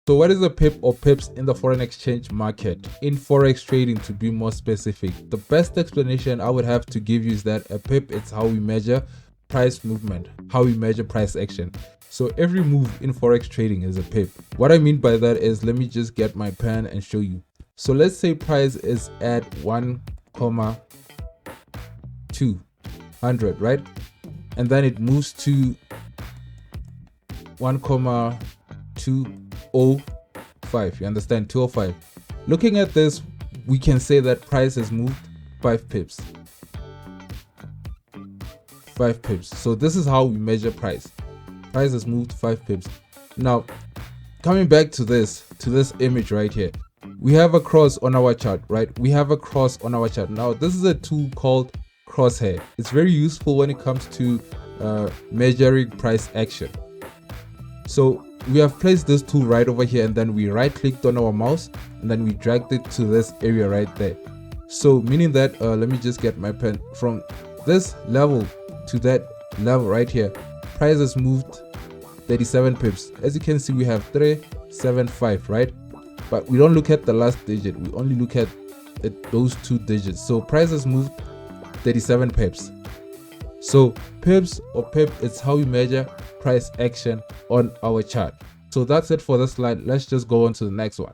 So what is a pip or pips in the foreign exchange market? In forex trading, to be more specific, the best explanation I would have to give you is that a pip is how we measure price movement, how we measure price action. So every move in forex trading is a pip. What I mean by that is, let me just get my pen and show you. So let's say price is at 1,200, right? And then it moves to 1,205. You understand? 205. Looking at this, we can say that price has moved 5 pips. 5 pips. So this is how we measure price. Price has moved 5 pips. Now, coming back to this image right here, we have a cross on our chart, right? We have a cross on our chart. Now, this is a tool called crosshair. It's very useful when it comes to measuring price action. So we have placed this tool right over here, and then we right clicked on our mouse and then we dragged it to this area right there. So meaning that let me just get my pen, from this level to that level right here, price has moved 37 pips. As you can see, we have 375, right? But we don't look at the last digit, we only look at those 2 digits. So price has moved 37 pips. So pips or pip, it's how we measure price action on our chart. So that's it for this slide. Let's just go on to the next one.